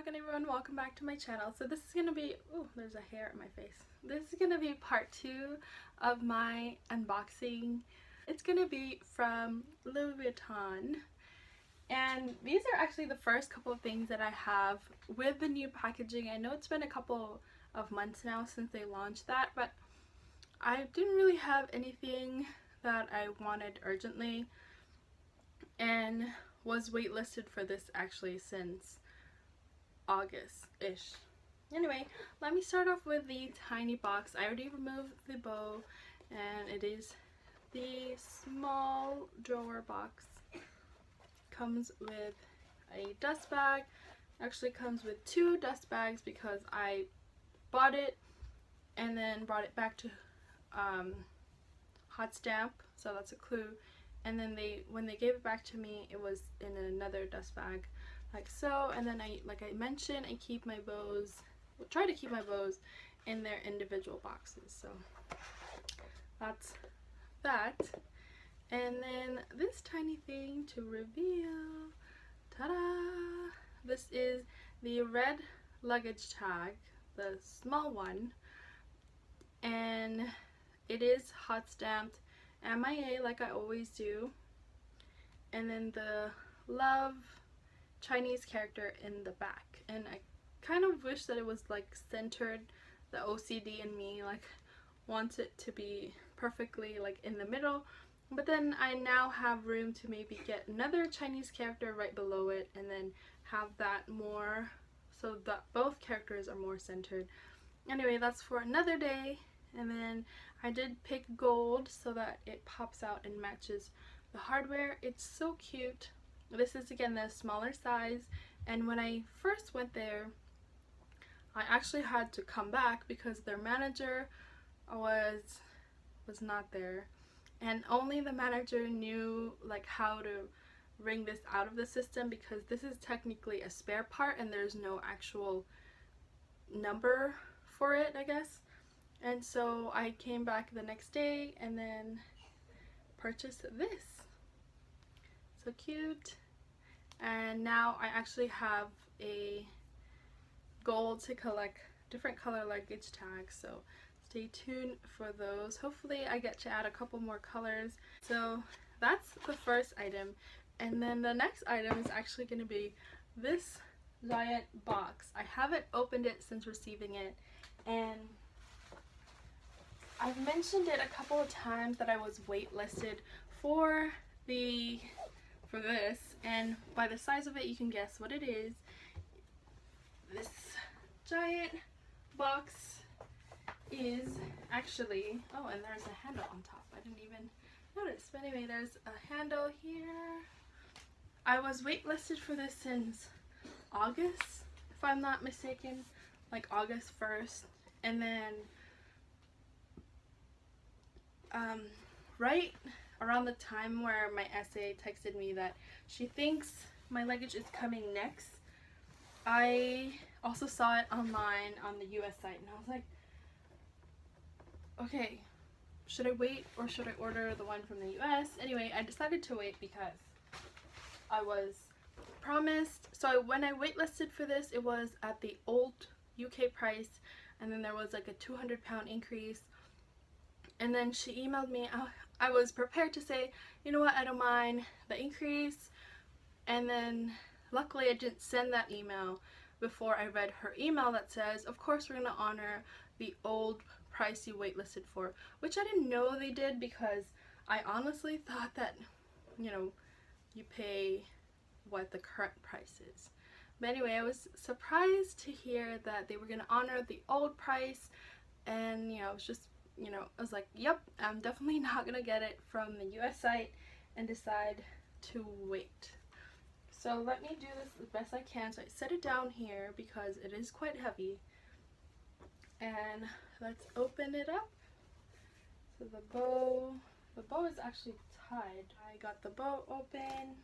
rockin' everyone, welcome back to my channel. So this is gonna be, oh, there's a hair in my face. This is gonna be part 2 of my unboxing. It's gonna be from Louis Vuitton. And these are actually the first couple of things that I have with the new packaging. I know it's been a couple of months now since they launched that, but I didn't really have anything that I wanted urgently and was waitlisted for this actually since August-ish. Anyway, let me start off with the tiny box. I already removed the bow and it is the small drawer box. Comes with a dust bag. Actually comes with 2 dust bags because I bought it and then brought it back to hot stamp, so that's a clue. And then when they gave it back to me, it was in another dust bag like so. And then like I mentioned, I keep my bows, try to keep my bows in their individual boxes. So that's that. And then this tiny thing to reveal, ta-da! This is the red luggage tag, the small one, and it is hot stamped MIA like I always do, and then the love Chinese character in the back. And I kind of wish that it was like centered. The OCD in me like wants it to be perfectly like in the middle, but then I now have room to maybe get another Chinese character right below it and then have that more so that both characters are more centered. Anyway, that's for another day. And then I did pick gold so that it pops out and matches the hardware. It's so cute. This is again the smaller size, and when I first went there I actually had to come back because their manager was not there, and only the manager knew like how to wring this out of the system because this is technically a spare part and there's no actual number for it, I guess. And so I came back the next day and then purchased this. So cute. And now I actually have a goal to collect different color luggage tags, so stay tuned for those. Hopefully I get to add a couple more colors. So that's the first item. And then the next item is actually going to be this giant box. I haven't opened it since receiving it, and I've mentioned it a couple of times that I was waitlisted for this, and by the size of it you can guess what it is. This giant box is actually, oh, and there's a handle on top. I didn't even notice, but anyway, there's a handle here. I was waitlisted for this since August, if I'm not mistaken, like August 1st, and then right around the time where my SA texted me that she thinks my luggage is coming next, I also saw it online on the US site, and I was like, okay, should I wait or should I order the one from the US? Anyway, I decided to wait because I was promised. So when I waitlisted for this, it was at the old UK price, and then there was like a £200 increase. And then she emailed me. I was prepared to say, you know what, I don't mind the increase. And then luckily I didn't send that email before I read her email that says, of course we're going to honor the old price you waitlisted for, which I didn't know they did because I honestly thought that, you know, you pay what the current price is. But anyway, I was surprised to hear that they were going to honor the old price, and you know, it was just, you know, I was like, yep, I'm definitely not gonna get it from the US site, and decide to wait. So let me do this as best I can. So I set it down here because it is quite heavy, and let's open it up. So the bow is actually tied. I got the bow open,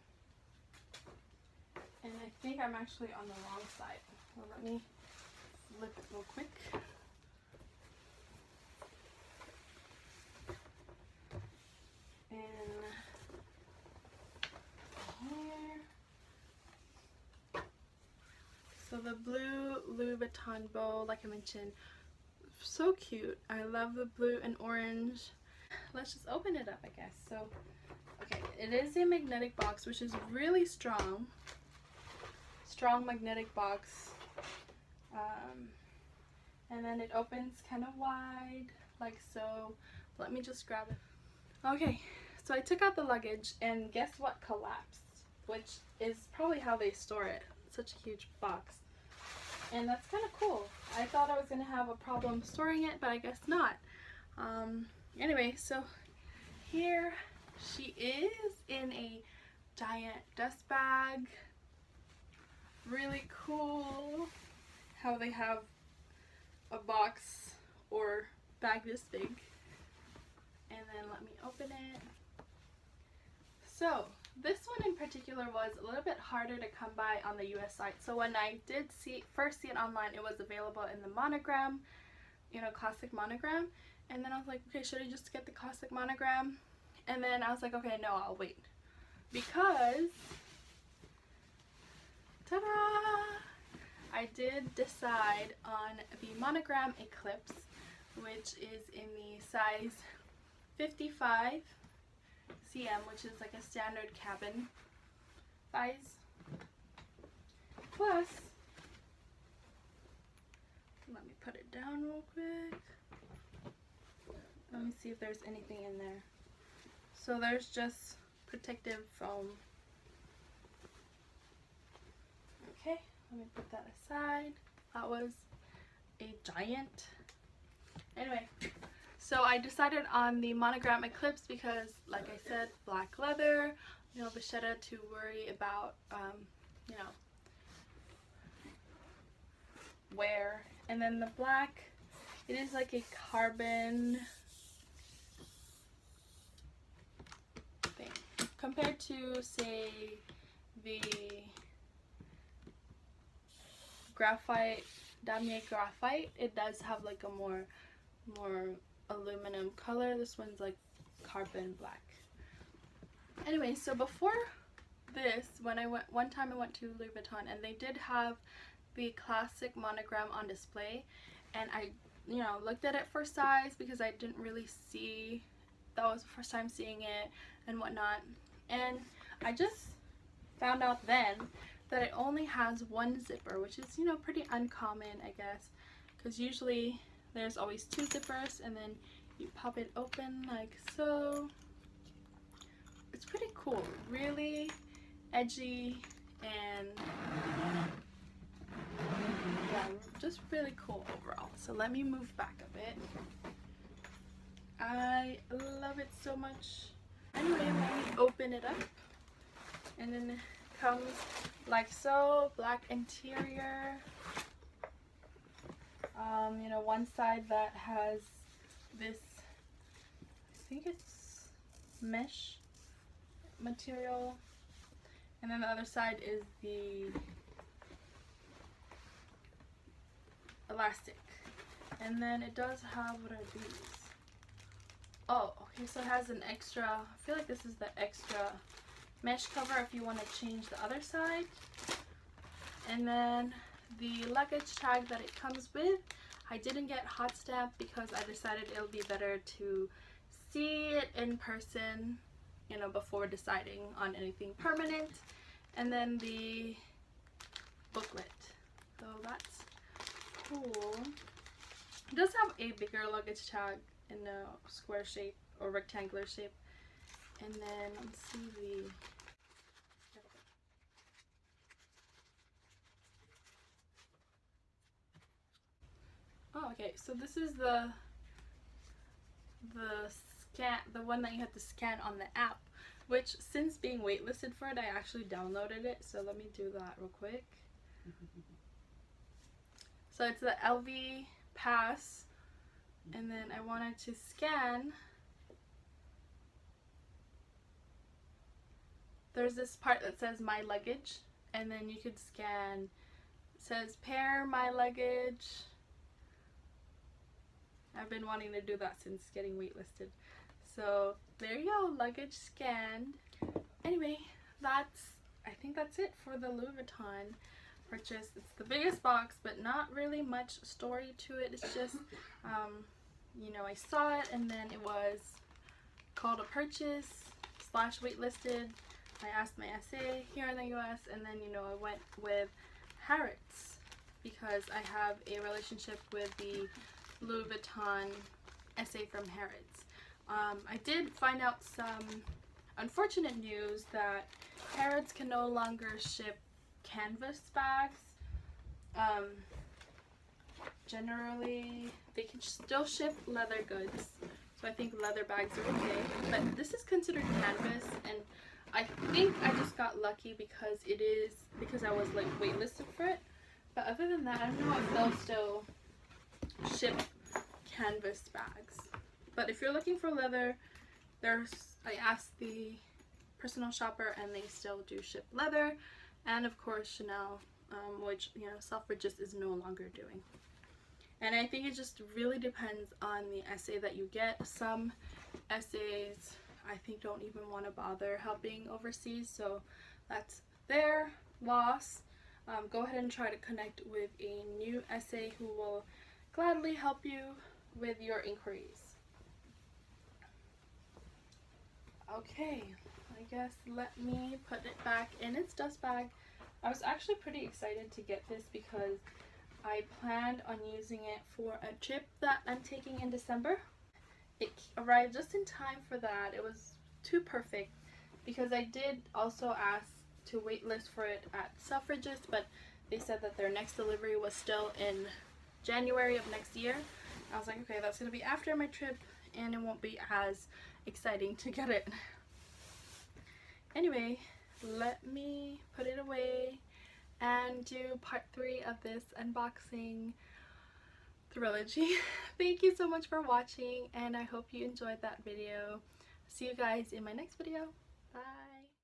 and I think I'm actually on the wrong side. Well, let me flip it real quick. And here, So the blue Louis Vuitton bow, like I mentioned, so cute. I love the blue and orange. Let's just open it up, I guess. So, okay, it is a magnetic box, which is really strong. Strong magnetic box. And then it opens kind of wide, like so. Let me just grab it. Okay, so I took out the luggage, and guess what collapsed? Which is probably how they store it. Such a huge box. And that's kind of cool. I thought I was going to have a problem storing it, but I guess not. Anyway, so here she is in a giant dust bag. Really cool how they have a box or bag this big. And then let me open it. So this one in particular was a little bit harder to come by on the US site. So when I did first see it online, it was available in the Monogram, you know, classic Monogram. And then I was like, okay, should I just get the classic Monogram? And then I was like, okay, no, I'll wait. Because, ta-da! I did decide on the Monogram Eclipse, which is in the size 55 cm, which is like a standard cabin size. Plus, let me put it down real quick. Let me see if there's anything in there. So there's just protective foam. Okay, let me put that aside. That was a giant. Anyway, so I decided on the Monogram Eclipse because, like I said, black leather, no vachetta to worry about, you know, wear. And then the black, it is like a carbon thing. Compared to, say, the graphite, damier graphite, it does have like a more aluminum color. This one's like carbon black. Anyway, so before this, when I went one time, I went to Louis Vuitton and they did have the classic Monogram on display, and I, you know, looked at it for size because I didn't really see, that was the first time seeing it and whatnot, and I just found out then that it only has one zipper, which is, you know, pretty uncommon, I guess, because usually there's always two zippers, and then you pop it open like so. It's pretty cool, really edgy, and yeah, just really cool overall. So let me move back a bit. I love it so much. Anyway, let me open it up, and then it comes like so, black interior. You know, one side that has this, I think it's mesh material, and then the other side is the elastic. And then it does have, what are these? Oh, okay, so it has an extra, I feel like this is the extra mesh cover if you want to change the other side. And then the luggage tag that it comes with, I didn't get hot stamp because I decided it'll be better to see it in person, you know, before deciding on anything permanent. And then the booklet, so that's cool. It does have a bigger luggage tag in a square shape or rectangular shape. And then let's see the, oh, okay, so this is the scan, the one that you have to scan on the app, which since being waitlisted for it, I actually downloaded it. So let me do that real quick. So it's the LV Pass, and then I wanted to scan. There's this part that says my luggage, and then you could scan, it says pair my luggage. I've been wanting to do that since getting waitlisted. So there you go, luggage scanned. Anyway, I think that's it for the Louis Vuitton. purchase. It's the biggest box, but not really much story to it. It's just, you know, I saw it and then it was called a purchase / waitlisted. I asked my SA here in the US, and then, you know, I went with Harrods because I have a relationship with the Louis Vuitton SA from Harrods. I did find out some unfortunate news that Harrods can no longer ship canvas bags. Generally, they can still ship leather goods, so I think leather bags are okay, but this is considered canvas, and I think I just got lucky because I was like waitlisted for it. But other than that, I don't know if they'll still ship canvas bags. But if you're looking for leather, I asked the personal shopper and they still do ship leather, and of course Chanel, which, you know, Selfridges is no longer doing. And I think it just really depends on the SA that you get. Some SAs I think don't even want to bother helping overseas, so that's their loss. Go ahead and try to connect with a new SA who will gladly help you with your inquiries. Okay, I guess let me put it back in its dust bag. I was actually pretty excited to get this because I planned on using it for a trip that I'm taking in December. It arrived just in time for that. It was too perfect because I did also ask to waitlist for it at Selfridges, but they said that their next delivery was still in January of next year. I was like, okay, that's gonna be after my trip and it won't be as exciting to get it. Anyway, let me put it away and do part 3 of this unboxing trilogy. Thank you so much for watching, and I hope you enjoyed that video. See you guys in my next video. Bye.